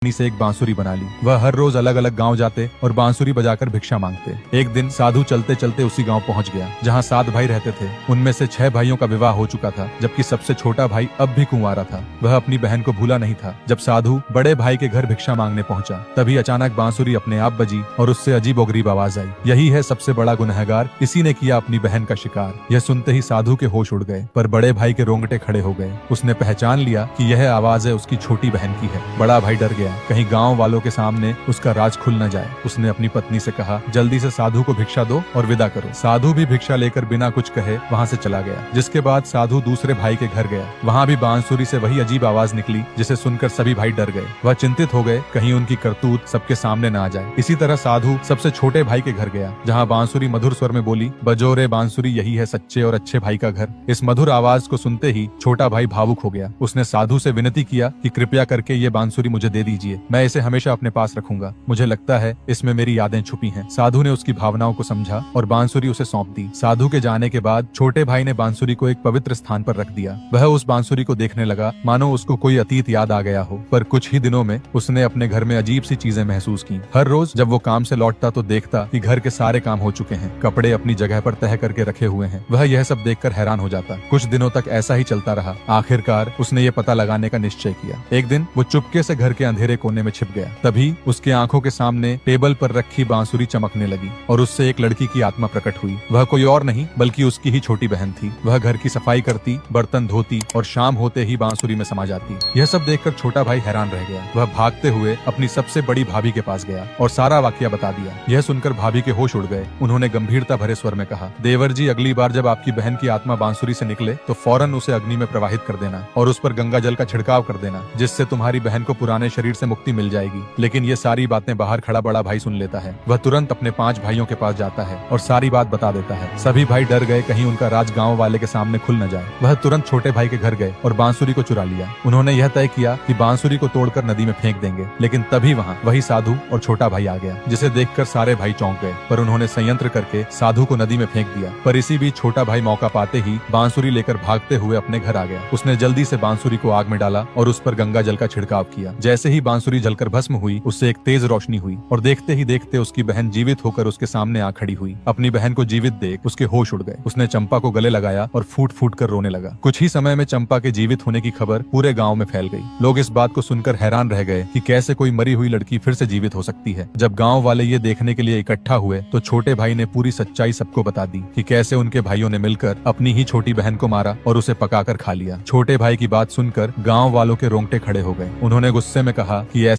से एक बांसुरी बना ली। वह हर रोज अलग अलग गांव जाते और बांसुरी बजाकर भिक्षा मांगते। एक दिन साधु चलते चलते उसी गांव पहुंच गया जहां 7 भाई रहते थे। उनमें से 6 भाइयों का विवाह हो चुका था, जबकि सबसे छोटा भाई अब भी कुंवारा था। वह अपनी बहन को भूला नहीं था। जब साधु बड़े भाई के घर भिक्षा मांगने पहुंचा, तभी अचानक बांसुरी अपने आप बजी और उससे अजीबोगरीब आवाज आई। यही है सबसे बड़ा गुनहगार, इसी ने किया अपनी बहन का शिकार। यह सुनते ही साधु के होश उड़ गए, पर बड़े भाई के रोंगटे खड़े हो गए। उसने पहचान लिया कि यह आवाज है उसकी छोटी बहन की है। बड़ा भाई डर गया, कहीं गांव वालों के सामने उसका राज खुल न जाए। उसने अपनी पत्नी से कहा, जल्दी से साधु को भिक्षा दो और विदा करो। साधु भी भिक्षा लेकर बिना कुछ कहे वहां से चला गया। जिसके बाद साधु दूसरे भाई के घर गया। वहां भी बांसुरी से वही अजीब आवाज निकली, जिसे सुनकर सभी भाई डर गए। वह चिंतित हो गए, कहीं उनकी करतूत सबके सामने न आ जाए। इसी तरह साधु सबसे छोटे भाई के घर गया, जहाँ बांसुरी मधुर स्वर में बोली, बजो रे बांसुरी, यही है सच्चे और अच्छे भाई का घर। इस मधुर आवाज को सुनते ही छोटा भाई भावुक हो गया। उसने साधु से विनती किया कि कृपया करके ये बांसुरी मुझे दे दीजिए, मैं इसे हमेशा अपने पास रखूंगा। मुझे लगता है इसमें मेरी यादें छुपी हैं। साधु ने उसकी भावनाओं को समझा और बांसुरी उसे सौंप दी। साधु के जाने के बाद छोटे भाई ने बांसुरी को एक पवित्र स्थान पर रख दिया। वह उस बांसुरी को देखने लगा मानो उसको कोई अतीत याद आ गया हो। पर कुछ ही दिनों में उसने अपने घर में अजीब सी चीजें महसूस की। हर रोज जब वो काम से लौटता तो देखता कि घर के सारे काम हो चुके हैं, कपड़े अपनी जगह पर तह करके रखे हुए हैं। वह यह सब देखकर हैरान हो जाता। कुछ दिनों तक ऐसा ही चलता रहा। आखिरकार उसने ये पता लगाने का निश्चय किया। एक दिन वो चुपके से घर के अंधेरे कोने में छिप गया। तभी उसके आंखों के सामने टेबल पर रखी बांसुरी चमकने लगी और उससे एक लड़की की आत्मा प्रकट हुई। वह कोई और नहीं बल्कि उसकी ही छोटी बहन थी। वह घर की सफाई करती, बर्तन धोती और शाम होते ही बांसुरी में समा जाती। यह सब देखकर छोटा भाई हैरान रह गया। वह भागते हुए अपनी सबसे बड़ी भाभी के पास गया और सारा वाकया बता दिया। यह सुनकर भाभी के होश उड़ गए। उन्होंने गंभीरता भरे स्वर में कहा, देवर जी, अगली बार जब आपकी बहन की आत्मा बांसुरी से निकले तो फौरन उसे अग्नि में प्रवाहित कर देना और उस पर गंगा जल का छिड़काव कर देना, जिससे तुम्हारी बहन को पुराने शरीर से मुक्ति मिल जाएगी। लेकिन ये सारी बातें बाहर खड़ा बड़ा भाई सुन लेता है। वह तुरंत अपने 5 भाइयों के पास जाता है और सारी बात बता देता है। सभी भाई डर गए, कहीं उनका राज गांव वाले के सामने खुल न जाए। वह तुरंत छोटे भाई के घर गए और बांसुरी को चुरा लिया। उन्होंने यह तय किया कि बांसुरी को तोड़कर नदी में फेंक देंगे। लेकिन तभी वहाँ वही साधु और छोटा भाई आ गया, जिसे देखकर सारे भाई चौंक गए। पर उन्होंने संयंत्र करके साधु को नदी में फेंक दिया। पर इसी बीच छोटा भाई मौका पाते ही बांसुरी लेकर भागते हुए अपने घर आ गया। उसने जल्दी से बांसुरी को आग में डाला और उस पर गंगा जल का छिड़काव किया। जैसे ही बांसुरी जलकर भस्म हुई, उससे एक तेज रोशनी हुई और देखते ही देखते उसकी बहन जीवित होकर उसके सामने आ खड़ी हुई। अपनी बहन को जीवित देख उसके होश उड़ गए। उसने चंपा को गले लगाया और फूट फूट कर रोने लगा। कुछ ही समय में चंपा के जीवित होने की खबर पूरे गांव में फैल गई। लोग इस बात को सुनकर हैरान रह गए कि कैसे कोई मरी हुई लड़की फिर से जीवित हो सकती है। जब गांव वाले ये देखने के लिए इकट्ठा हुए तो छोटे भाई ने पूरी सच्चाई सबको बता दी कि कैसे उनके भाइयों ने मिलकर अपनी ही छोटी बहन को मारा और उसे पकाकर खा लिया। छोटे भाई की बात सुनकर गांव वालों के रोंगटे खड़े हो गए। उन्होंने गुस्से में कहा कि